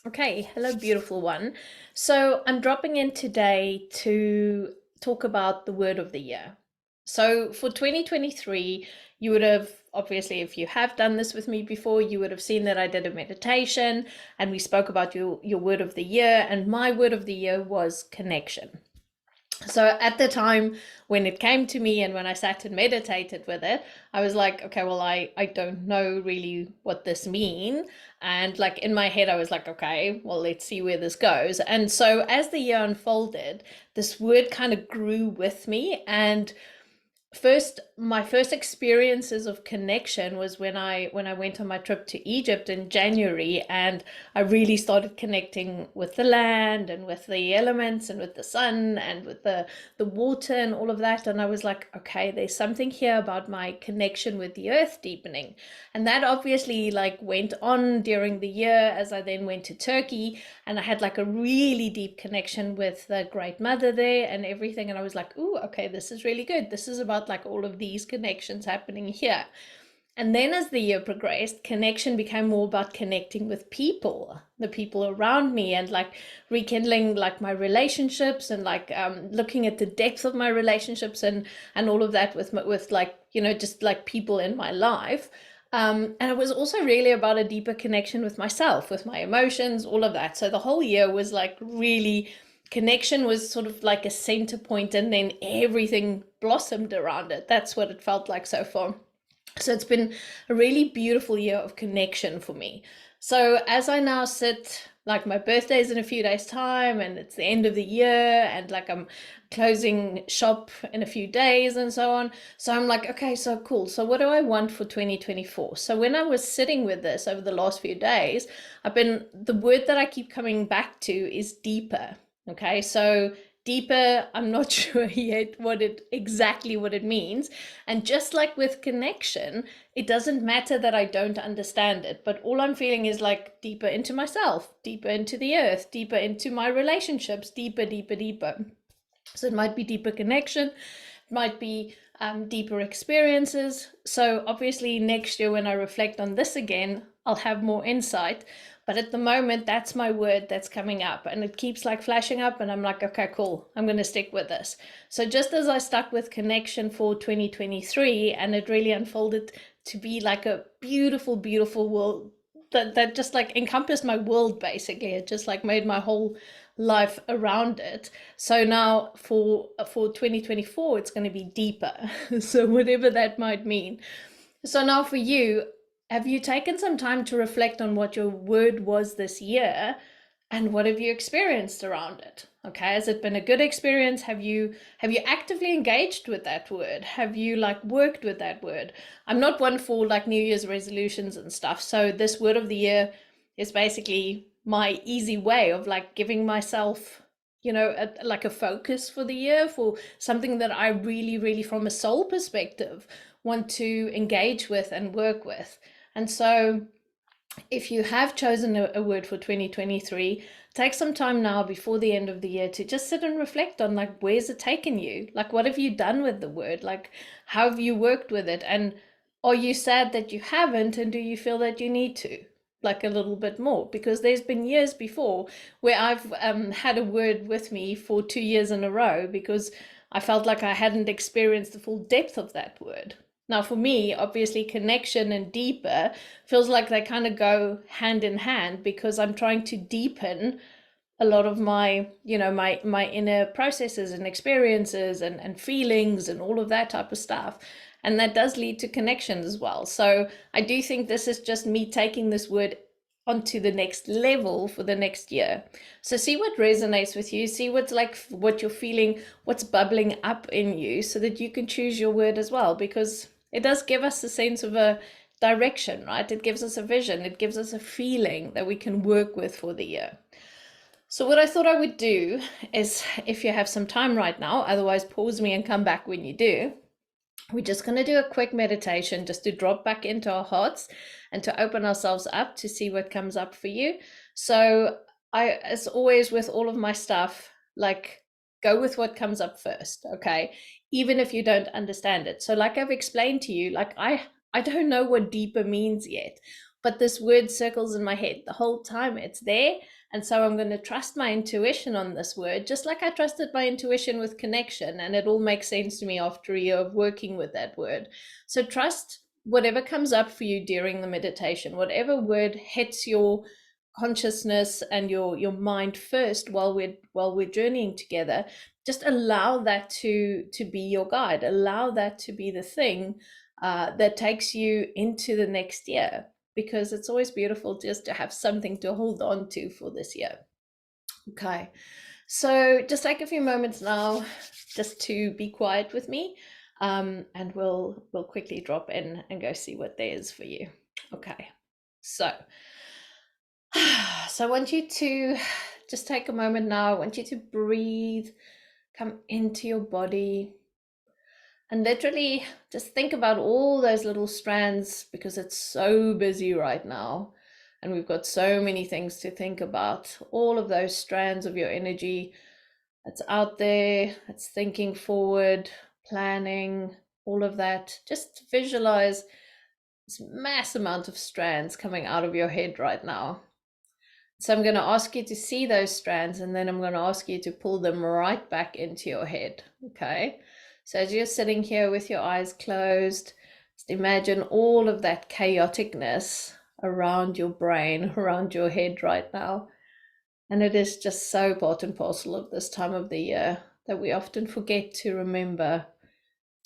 Okay, hello, beautiful one. So I'm dropping in today to talk about the word of the year. So for 2023, you would have obviously, if you have done this with me before, you would have seen that I did a meditation and we spoke about your word of the year, and my word of the year was connection. So at the time when it came to me and when I sat and meditated with it, I was like, okay, well, I don't know really what this mean. And like in my head, I was like, okay, well, let's see where this goes. And so as the year unfolded, this word kind of grew with me. And my first experiences of connection was when I went on my trip to Egypt in January, and I really started connecting with the land and with the elements and with the sun and with the water and all of that. And I was like, okay, there's something here about my connection with the earth deepening. And that obviously like went on during the year as I then went to Turkey, and I had like a really deep connection with the Great Mother there and everything. And I was like, ooh, okay, this is really good. This is about like all of these connections happening here. And then as the year progressed, connection became more about connecting with people, the people around me, and like rekindling like my relationships and like looking at the depth of my relationships and all of that with like, just like people in my life. And it was also really about a deeper connection with myself, with my emotions, all of that. So the whole year was like really connection was sort of like a center point, and then everything blossomed around it. That's what it felt like so far. So it's been a really beautiful year of connection for me. So as I now sit, like my birthday's in a few days' time, and it's the end of the year, and like I'm closing shop in a few days and so on. So I'm like, okay, so cool. So what do I want for 2024? So when I was sitting with this over the last few days, the word that I keep coming back to is deeper. Okay, so deeper, I'm not sure yet exactly what it means. And just like with connection, it doesn't matter that I don't understand it, but all I'm feeling is like deeper into myself, deeper into the earth, deeper into my relationships, deeper, deeper, deeper. So it might be deeper connection, it might be deeper experiences. So obviously next year when I reflect on this again, I'll have more insight. But at the moment, that's my word that's coming up, and it keeps like flashing up, and I'm like, okay, cool, I'm going to stick with this. So just as I stuck with connection for 2023, and it really unfolded to be like a beautiful, beautiful world that just like encompassed my world basically. It just like made my whole life around it. So now for 2024, it's going to be deeper. So whatever that might mean. So now for you, have you taken some time to reflect on what your word was this year, and what have you experienced around it? Okay, has it been a good experience? Have you actively engaged with that word? Have you like worked with that word? I'm not one for like New Year's resolutions and stuff. So this word of the year is basically my easy way of like giving myself like a focus for the year, for something that I really, really, from a soul perspective, want to engage with and work with. And so if you have chosen a word for 2023, take some time now before the end of the year to just sit and reflect on like, where's it taken you? Like, what have you done with the word? Like, how have you worked with it? And are you sad that you haven't? And do you feel that you need to? Like a little bit more? Because there's been years before where I've had a word with me for 2 years in a row because I felt like I hadn't experienced the full depth of that word. Now, for me, obviously, connection and deeper feels like they kind of go hand in hand, because I'm trying to deepen a lot of my, my inner processes and experiences and feelings and all of that type of stuff. And that does lead to connection as well. So I do think this is just me taking this word onto the next level for the next year. So see what resonates with you, see what's like what you're feeling, what's bubbling up in you, so that you can choose your word as well, because it does give us a sense of a direction, right? It gives us a vision, it gives us a feeling that we can work with for the year. So what I thought I would do is, if you have some time right now, otherwise pause me and come back when you do, we're just going to do a quick meditation just to drop back into our hearts and to open ourselves up to see what comes up for you. So as always with all of my stuff, like, go with what comes up first, okay? Even if you don't understand it. So like I've explained to you, like I don't know what deeper means yet, but this word circles in my head the whole time. It's there. And so I'm going to trust my intuition on this word, just like I trusted my intuition with connection. And it all makes sense to me after a year of working with that word. So trust whatever comes up for you during the meditation, whatever word hits your consciousness and your mind first while we're journeying together. Just allow that to be your guide. Allow that to be the thing that takes you into the next year, because it's always beautiful just to have something to hold on to for this year. Okay, so just take a few moments now just to be quiet with me, and we'll quickly drop in and go see what there is for you. Okay, so I want you to just take a moment now. I want you to breathe, come into your body, and literally just think about all those little strands, because it's so busy right now and we've got so many things to think about. All of those strands of your energy that's out there, it's thinking forward, planning, all of that. Just visualize this mass amount of strands coming out of your head right now. So I'm going to ask you to see those strands, and then I'm going to ask you to pull them right back into your head. Okay. So as you're sitting here with your eyes closed, just imagine all of that chaoticness around your brain, around your head right now. And it is just so part and parcel of this time of the year that we often forget to remember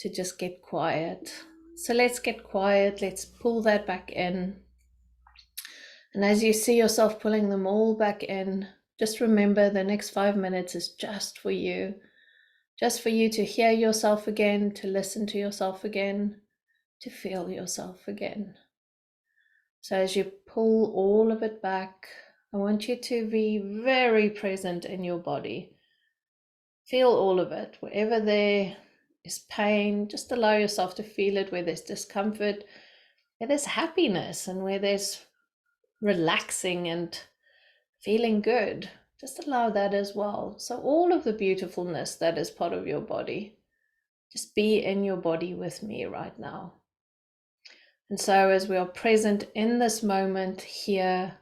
to just get quiet. So let's get quiet. Let's pull that back in. And as you see yourself pulling them all back in, just remember the next 5 minutes is just for you to hear yourself again, to listen to yourself again, to feel yourself again. So as you pull all of it back, I want you to be very present in your body. Feel all of it. Wherever there is pain, just allow yourself to feel it. Where there's discomfort, where there's happiness, and where there's relaxing and feeling good, just allow that as well. So all of the beautifulness that is part of your body, just be in your body with me right now. And so as we are present in this moment here,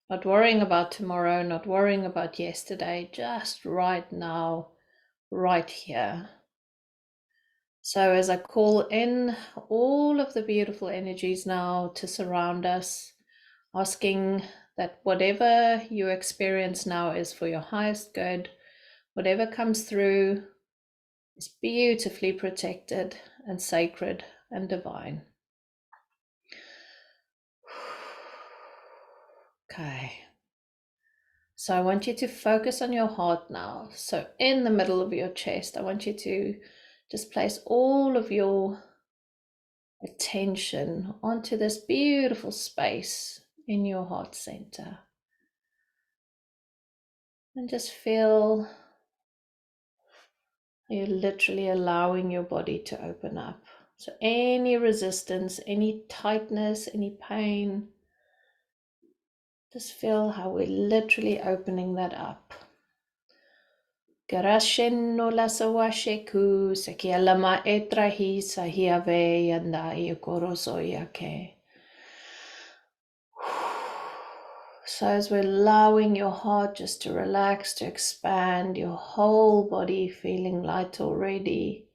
not worrying about tomorrow, not worrying about yesterday, just right now, right here. So as I call in all of the beautiful energies now to surround us, asking that whatever you experience now is for your highest good. Whatever comes through is beautifully protected and sacred and divine. Okay. So I want you to focus on your heart now. So in the middle of your chest, I want you to just place all of your attention onto this beautiful space in your heart center. And just feel you're literally allowing your body to open up. So any resistance, any tightness, any pain, just feel how we're literally opening that up. Garashenno la sawasheku sekialama etrahi sahiave yandai korosoyake. So as we're allowing your heart just to relax, to expand, your whole body feeling light already.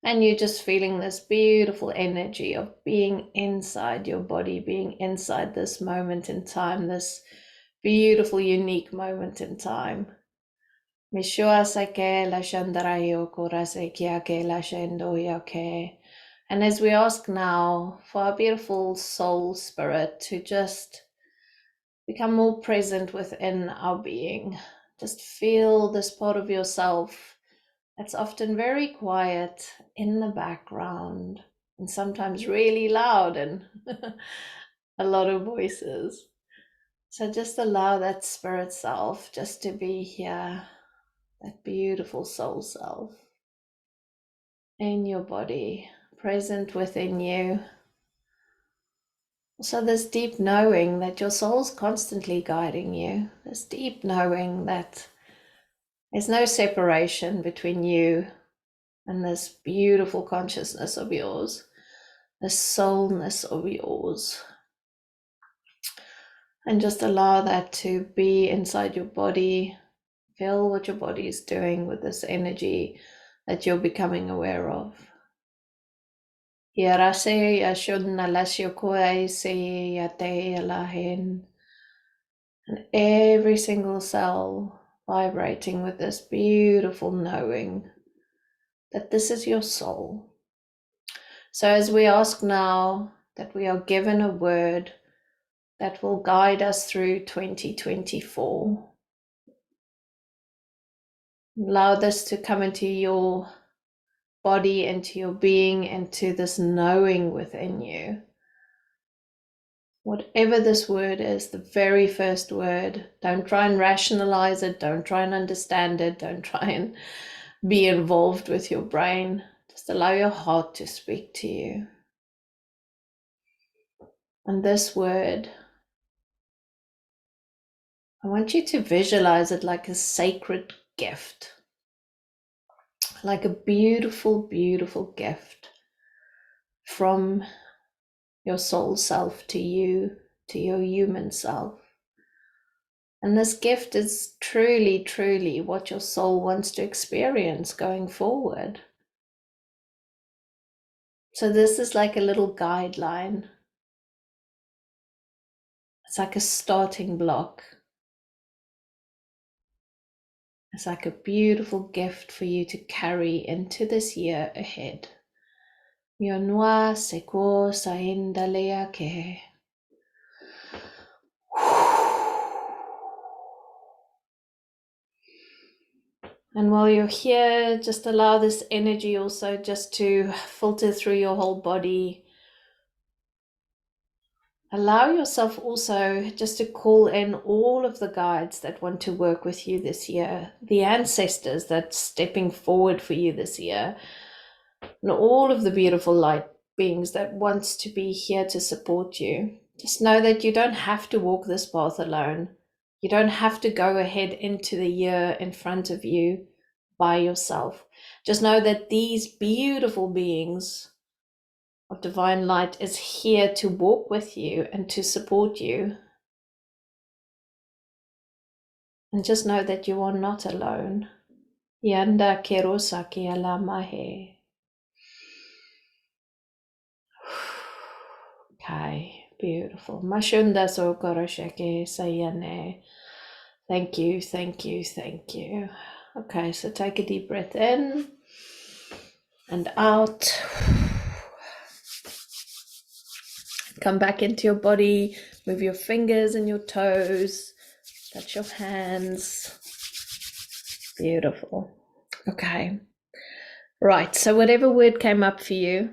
And you're just feeling this beautiful energy of being inside your body, being inside this moment in time, this beautiful, unique moment in time. Mishua sake la shandarayo korase kiake la shendo yake. And as we ask now for our beautiful soul spirit to just become more present within our being, just feel this part of yourself that's often very quiet in the background and sometimes really loud and a lot of voices. So just allow that spirit self just to be here, that beautiful soul self in your body, present within you. So this deep knowing that your soul's constantly guiding you, this deep knowing that there's no separation between you and this beautiful consciousness of yours, this soulness of yours. And just allow that to be inside your body. Feel what your body is doing with this energy that you're becoming aware of. Yarase yashun alasio koe se yate alahin. And every single cell vibrating with this beautiful knowing that this is your soul. So as we ask now that we are given a word that will guide us through 2024, allow this to come into your body, into your being, into this knowing within you. Whatever this word is, the very first word, don't try and rationalize it, don't try and understand it, don't try and be involved with your brain. Just allow your heart to speak to you. And this word, I want you to visualize it like a sacred gift, like a beautiful, beautiful gift from your soul self to you, to your human self. And this gift is truly, truly what your soul wants to experience going forward. So this is like a little guideline. It's like a starting block. It's like a beautiful gift for you to carry into this year ahead. Mionwa seko saindalea ke. And while you're here, just allow this energy also just to filter through your whole body. Allow yourself also just to call in all of the guides that want to work with you this year, the ancestors that's stepping forward for you this year, and all of the beautiful light beings that wants to be here to support you. Just know that you don't have to walk this path alone. You don't have to go ahead into the year in front of you by yourself. Just know that these beautiful beings of divine light is here to walk with you and to support you. And just know that you are not alone. Yanda kerosaki alamahe. Okay, beautiful. Mashunda so korosheke sayane. Thank you, thank you, thank you. Okay, so take a deep breath in and out. Come back into your body. Move your fingers and your toes. Touch your hands. Beautiful. Okay. Right, so whatever word came up for you,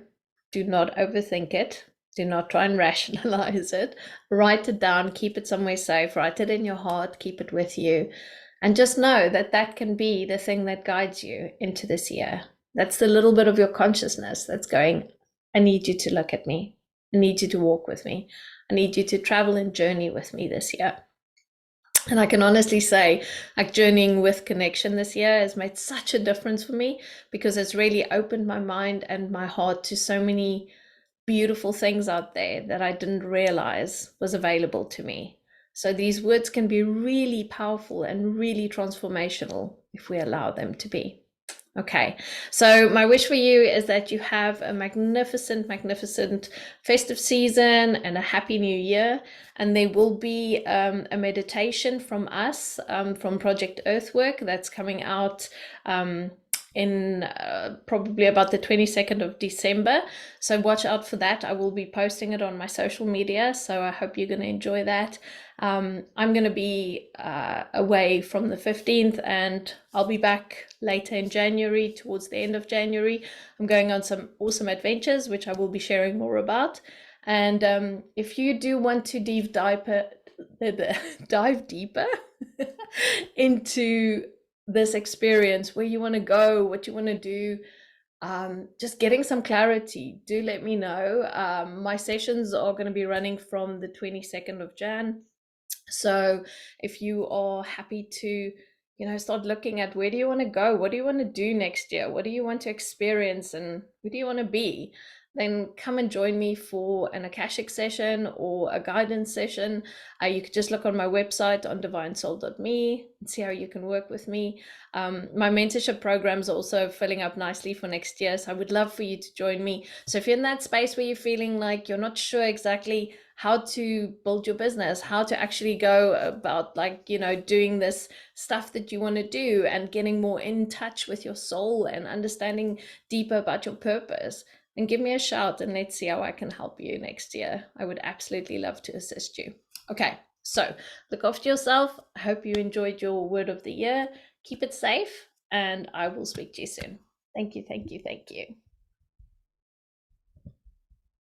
do not overthink it. Do not try and rationalize it. Write it down, keep it somewhere safe, write it in your heart, keep it with you. And just know that that can be the thing that guides you into this year. That's the little bit of your consciousness that's going, I need you to look at me. I need you to walk with me. I need you to travel and journey with me this year. And I can honestly say, like, journeying with connection this year has made such a difference for me, because it's really opened my mind and my heart to so many beautiful things out there that I didn't realize was available to me. So these words can be really powerful and really transformational if we allow them to be. Okay, so my wish for you is that you have a magnificent, magnificent festive season and a happy new year. And there will be a meditation from us, from Project Earthwork, that's coming out in probably about the 22nd of December. So watch out for that. I will be posting it on my social media. So I hope you're going to enjoy that. I'm going to be away from the 15th, and I'll be back later in January, towards the end of January. I'm going on some awesome adventures, which I will be sharing more about. And if you do want to dive deeper into this experience, where you want to go, what you want to do, just getting some clarity, do let me know. My sessions are going to be running from the 22nd of Jan. So if you are happy to, start looking at, where do you want to go? What do you want to do next year? What do you want to experience? And who do you want to be? then come and join me for an Akashic session or a guidance session. You could just look on my website on divinesoul.me and see how you can work with me. My mentorship programs are also filling up nicely for next year, so I would love for you to join me. So if you're in that space where you're feeling like you're not sure exactly how to build your business, how to actually go about, like, doing this stuff that you want to do and getting more in touch with your soul and understanding deeper about your purpose, then give me a shout and let's see how I can help you next year. I would absolutely love to assist you. Okay, so look after yourself. I hope you enjoyed your word of the year. Keep it safe, and I will speak to you soon. Thank you, thank you, thank you.